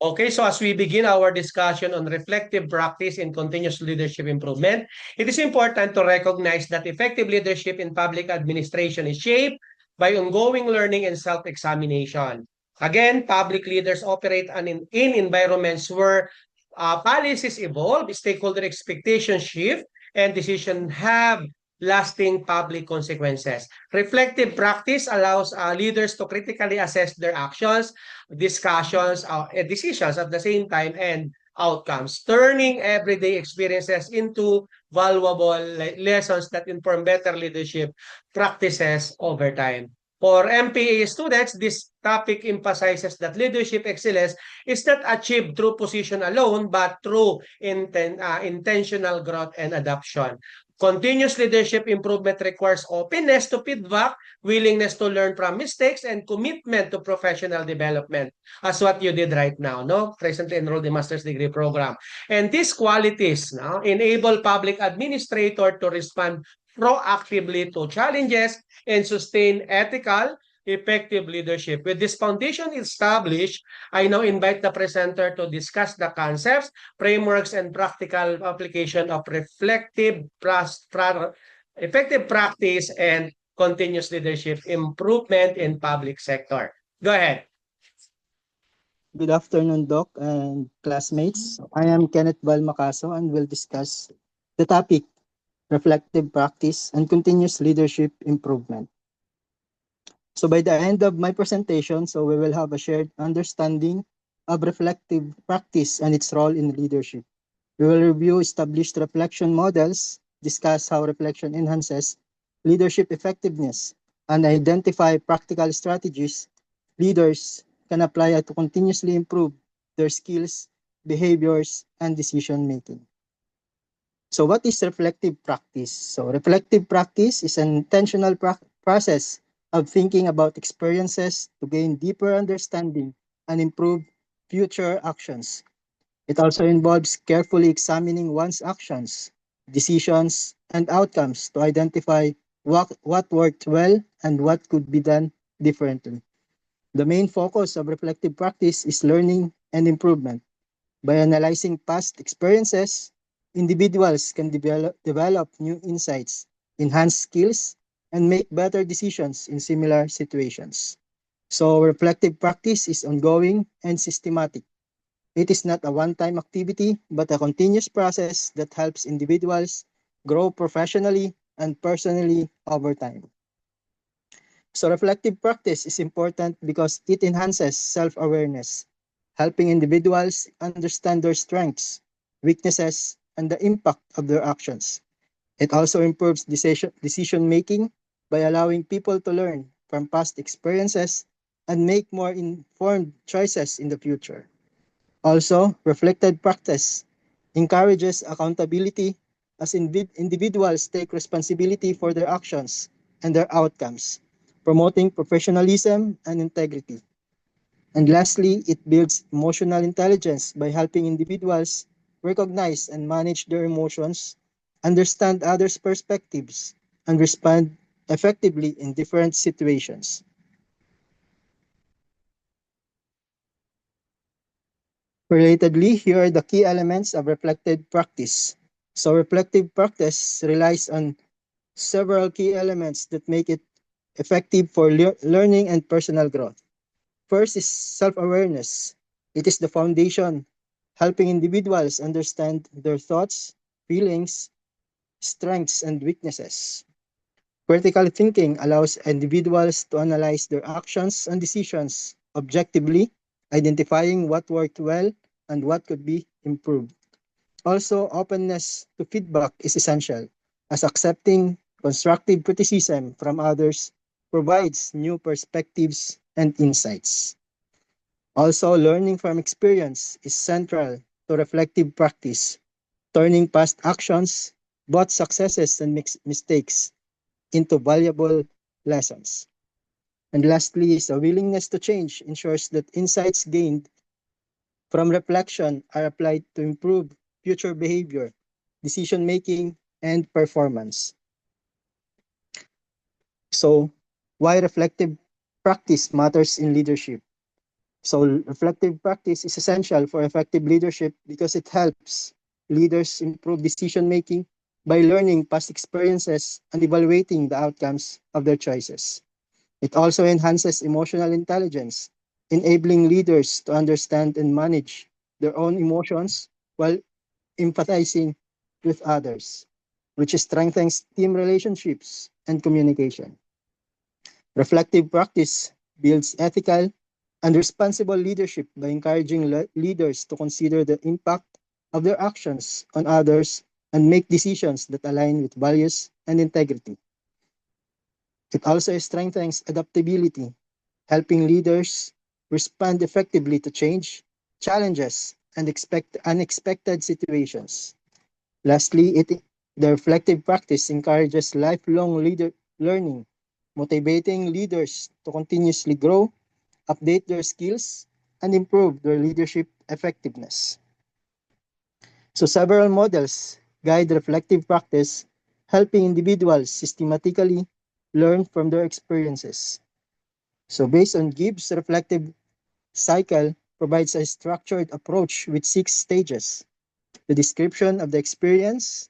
Okay, so as we begin our discussion on reflective practice in continuous leadership improvement, it is important to recognize that effective leadership in public administration is shaped by ongoing learning and self-examination. Again, public leaders operate in environments where policies evolve, stakeholder expectations shift, and decisions have lasting public consequences. Reflective practice allows leaders to critically assess their actions, discussions, decisions at the same time, and outcomes, turning everyday experiences into valuable lessons that inform better leadership practices over time. For MPA students, this topic emphasizes that leadership excellence is not achieved through position alone, but through intentional growth and adoption. Continuous leadership improvement requires openness to feedback, willingness to learn from mistakes, and commitment to professional development, as what you did right now, no? Presently enrolled in master's degree program. And these qualities no, enable public administrator to respond proactively to challenges and sustain ethical, effective leadership. With this foundation established, I now invite the presenter to discuss the concepts, frameworks, and practical application of effective practice and continuous leadership improvement in public sector. Go ahead. Good afternoon, Doc and classmates. I am Kenneth Val Macaso and will discuss the topic, reflective practice and continuous leadership improvement. So by the end of my presentation, we will have a shared understanding of reflective practice and its role in leadership. We will review established reflection models, discuss how reflection enhances leadership effectiveness, and identify practical strategies leaders can apply to continuously improve their skills, behaviors, and decision making. So what is reflective practice? So reflective practice is an intentional process of thinking about experiences to gain deeper understanding and improve future actions. It also involves carefully examining one's actions, decisions, and outcomes to identify what worked well and what could be done differently. The main focus of reflective practice is learning and improvement. By analyzing past experiences, individuals can develop new insights, enhance skills, and make better decisions in similar situations. So reflective practice is ongoing and systematic. It is not a one-time activity, but a continuous process that helps individuals grow professionally and personally over time. So reflective practice is important because it enhances self-awareness, helping individuals understand their strengths, weaknesses, and the impact of their actions. It also improves decision making by allowing people to learn from past experiences and make more informed choices in the future. Also, reflected practice encourages accountability as individuals take responsibility for their actions and their outcomes, promoting professionalism and integrity. And lastly, it builds emotional intelligence by helping individuals recognize and manage their emotions, understand others' perspectives, and respond effectively in different situations. Relatedly, here are the key elements of reflective practice. So reflective practice relies on several key elements that make it effective for learning and personal growth. First is self-awareness. It is the foundation, helping individuals understand their thoughts, feelings, strengths, and weaknesses. Critical thinking allows individuals to analyze their actions and decisions objectively, identifying what worked well and what could be improved. Also, openness to feedback is essential, as accepting constructive criticism from others provides new perspectives and insights. Also, learning from experience is central to reflective practice, turning past actions, both successes and mistakes, into valuable lessons. And lastly, is a willingness to change ensures that insights gained from reflection are applied to improve future behavior, decision making, and performance. So, why reflective practice matters in leadership. So reflective practice is essential for effective leadership because it helps leaders improve decision making by learning past experiences and evaluating the outcomes of their choices. It also enhances emotional intelligence, enabling leaders to understand and manage their own emotions while empathizing with others, which strengthens team relationships and communication. Reflective practice builds ethical and responsible leadership by encouraging leaders to consider the impact of their actions on others and make decisions that align with values and integrity. It also strengthens adaptability, helping leaders respond effectively to change, challenges, and expect unexpected situations. Lastly, the reflective practice encourages lifelong learning, motivating leaders to continuously grow, update their skills, and improve their leadership effectiveness. So several models guide reflective practice, helping individuals systematically learn from their experiences. So based on Gibbs' reflective cycle provides a structured approach with 6 stages: the description of the experience,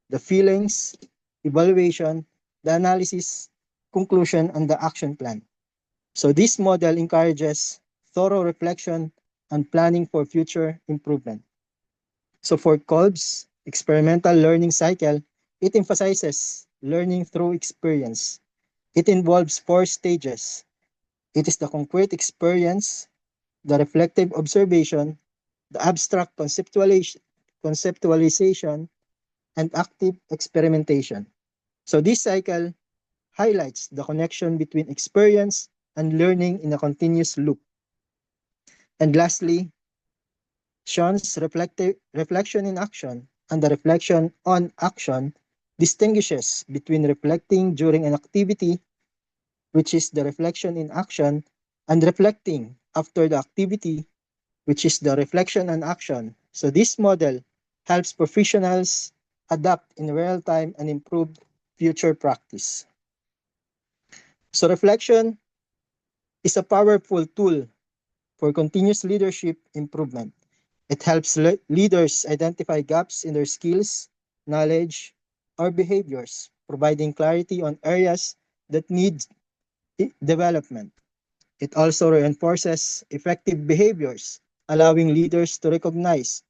the feelings, evaluation, the analysis, conclusion, and the action plan. So this model encourages thorough reflection and planning for future improvement. So for Kolb's experimental learning cycle, it emphasizes learning through experience. It involves 4 stages. It is the concrete experience, the reflective observation, the abstract conceptualization, and active experimentation. So this cycle highlights the connection between experience and learning in a continuous loop. And lastly, Sean's reflection in action and the reflection on action distinguishes between reflecting during an activity, which is the reflection in action, and reflecting after the activity, which is the reflection on action. So this model helps professionals adapt in real time and improve future practice. So reflection is a powerful tool for continuous leadership improvement. It helps leaders identify gaps in their skills, knowledge, or behaviors, providing clarity on areas that need development. It also reinforces effective behaviors, allowing leaders to recognize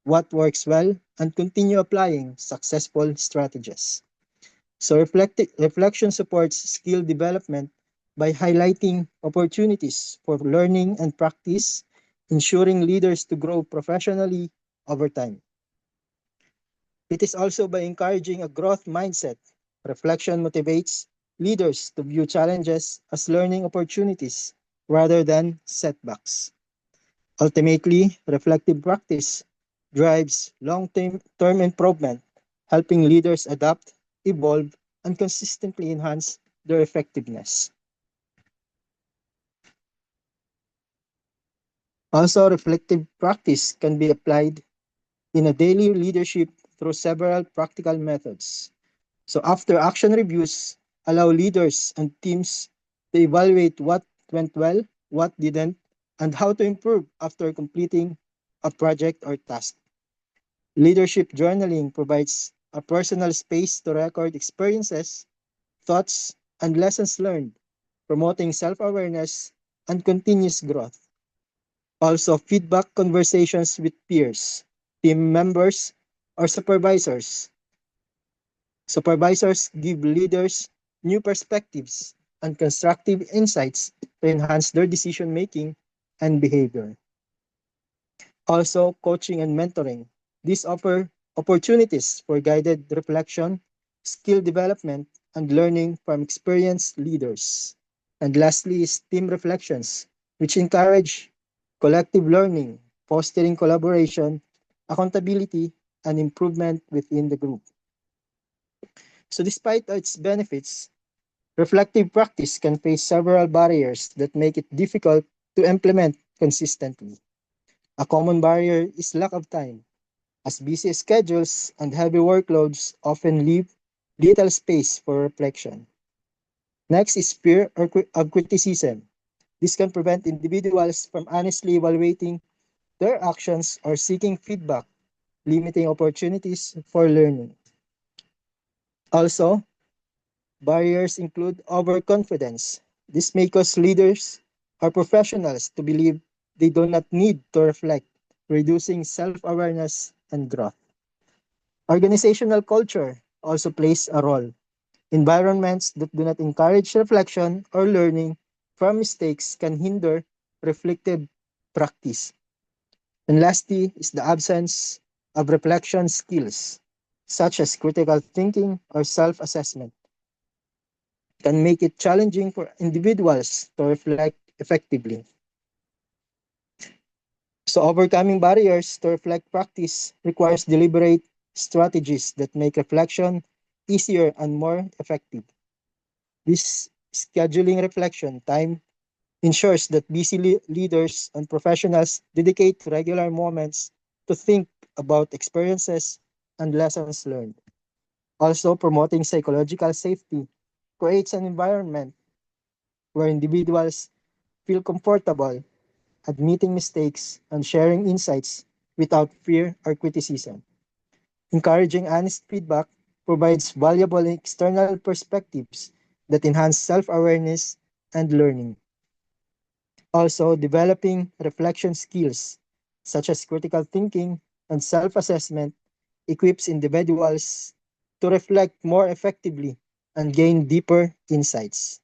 what works well and continue applying successful strategies. So reflection supports skill development by highlighting opportunities for learning and practice, ensuring leaders to grow professionally over time. It is also by encouraging a growth mindset. Reflection motivates leaders to view challenges as learning opportunities rather than setbacks. Ultimately, reflective practice drives long-term improvement, helping leaders adapt, evolve, and consistently enhance their effectiveness. Also, reflective practice can be applied in a daily leadership through several practical methods. So, after action reviews, allow leaders and teams to evaluate what went well, what didn't, and how to improve after completing a project or task. Leadership journaling provides a personal space to record experiences, thoughts, and lessons learned, promoting self awareness and continuous growth. Also, feedback conversations with peers, team members, or supervisors. Supervisors give leaders new perspectives and constructive insights to enhance their decision making and behavior. Also, coaching and mentoring. These offer opportunities for guided reflection, skill development, and learning from experienced leaders. And lastly is team reflections, which encourage collective learning, fostering collaboration, accountability, and improvement within the group. So despite its benefits, reflective practice can face several barriers that make it difficult to implement consistently. A common barrier is lack of time, as busy schedules and heavy workloads often leave little space for reflection. Next is fear of criticism. This can prevent individuals from honestly evaluating their actions or seeking feedback, limiting opportunities for learning. Also, barriers include overconfidence. This may cause leaders or professionals to believe they do not need to reflect, reducing self-awareness and growth. Organizational culture also plays a role. Environments that do not encourage reflection or learning from mistakes can hinder reflective practice. And lastly is the absence of reflection skills, such as critical thinking or self-assessment, can make it challenging for individuals to reflect effectively. So overcoming barriers to reflect practice requires deliberate strategies that make reflection easier and more effective. This scheduling reflection time ensures that busy leaders and professionals dedicate regular moments to think about experiences and lessons learned. Also, promoting psychological safety creates an environment where individuals feel comfortable admitting mistakes and sharing insights without fear or criticism. Encouraging honest feedback provides valuable external perspectives that enhance self awareness and learning. Also, developing reflection skills such as critical thinking and self assessment equips individuals to reflect more effectively and gain deeper insights.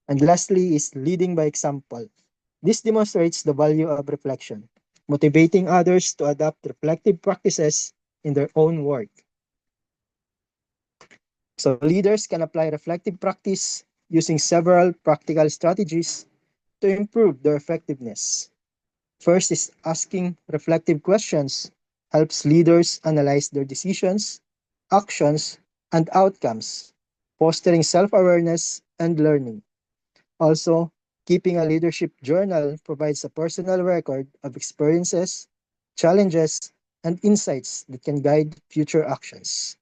And lastly, is leading by example. This demonstrates the value of reflection, motivating others to adopt reflective practices in their own work. So, leaders can apply reflective practice using several practical strategies to improve their effectiveness. First is asking reflective questions helps leaders analyze their decisions, actions, and outcomes, fostering self awareness and learning. Also, keeping a leadership journal provides a personal record of experiences, challenges, and insights that can guide future actions.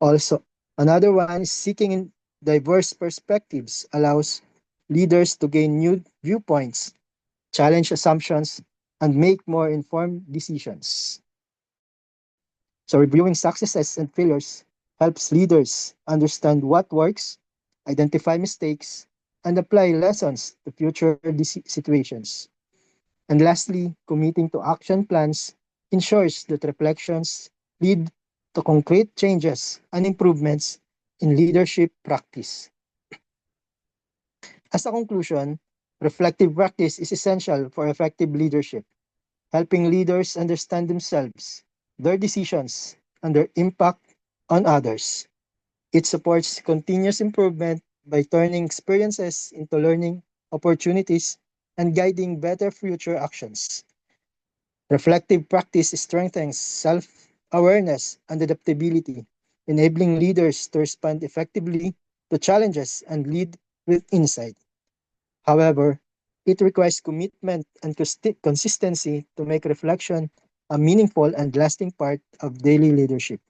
Also, another one is seeking diverse perspectives allows leaders to gain new viewpoints, challenge assumptions, and make more informed decisions. So, reviewing successes and failures helps leaders understand what works, identify mistakes, and apply lessons to future situations. And lastly, committing to action plans ensures that reflections lead to concrete changes and improvements in leadership practice. As a conclusion, reflective practice is essential for effective leadership, helping leaders understand themselves, their decisions, and their impact on others. It supports continuous improvement by turning experiences into learning opportunities and guiding better future actions. Reflective practice strengthens self awareness and adaptability, enabling leaders to respond effectively to challenges and lead with insight. However, it requires commitment and consistency to make reflection a meaningful and lasting part of daily leadership.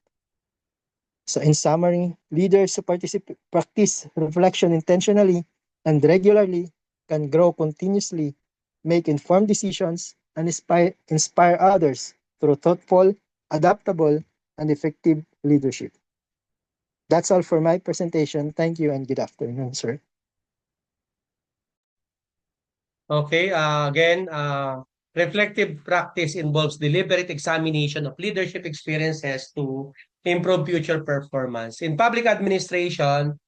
So, in summary, leaders who practice reflection intentionally and regularly can grow continuously, make informed decisions, and inspire others through thoughtful, adaptable, and effective leadership. That's all for my presentation. Thank you and good afternoon, sir. Okay, again, reflective practice involves deliberate examination of leadership experiences to improve future performance. In public administration,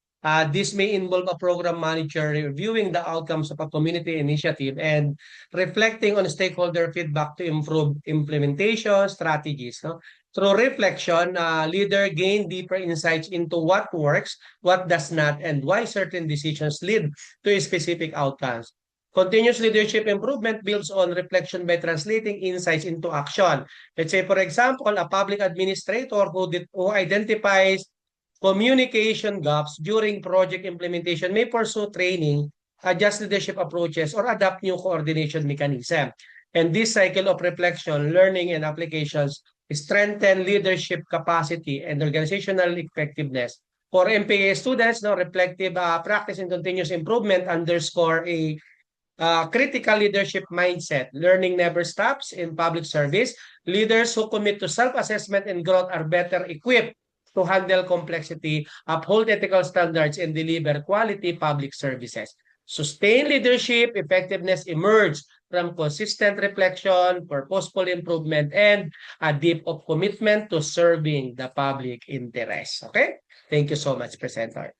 this may involve a program manager reviewing the outcomes of a community initiative and reflecting on stakeholder feedback to improve implementation strategies. No? Through reflection, leader gain deeper insights into what works, what does not, and why certain decisions lead to specific outcomes. Continuous leadership improvement builds on reflection by translating insights into action. Let's say, for example, a public administrator who identifies communication gaps during project implementation may pursue training, adjust leadership approaches, or adapt new coordination mechanism. And this cycle of reflection, learning, and applications strengthen leadership capacity and organizational effectiveness, For MPA students, no, reflective practice and continuous improvement underscore a critical leadership mindset. Learning never stops in public service. Leaders who commit to self-assessment and growth are better equipped to handle complexity, uphold ethical standards, and deliver quality public services. Sustained leadership effectiveness emerge from consistent reflection, purposeful improvement, and a deep of commitment to serving the public interest. Okay? Thank you so much, presenter.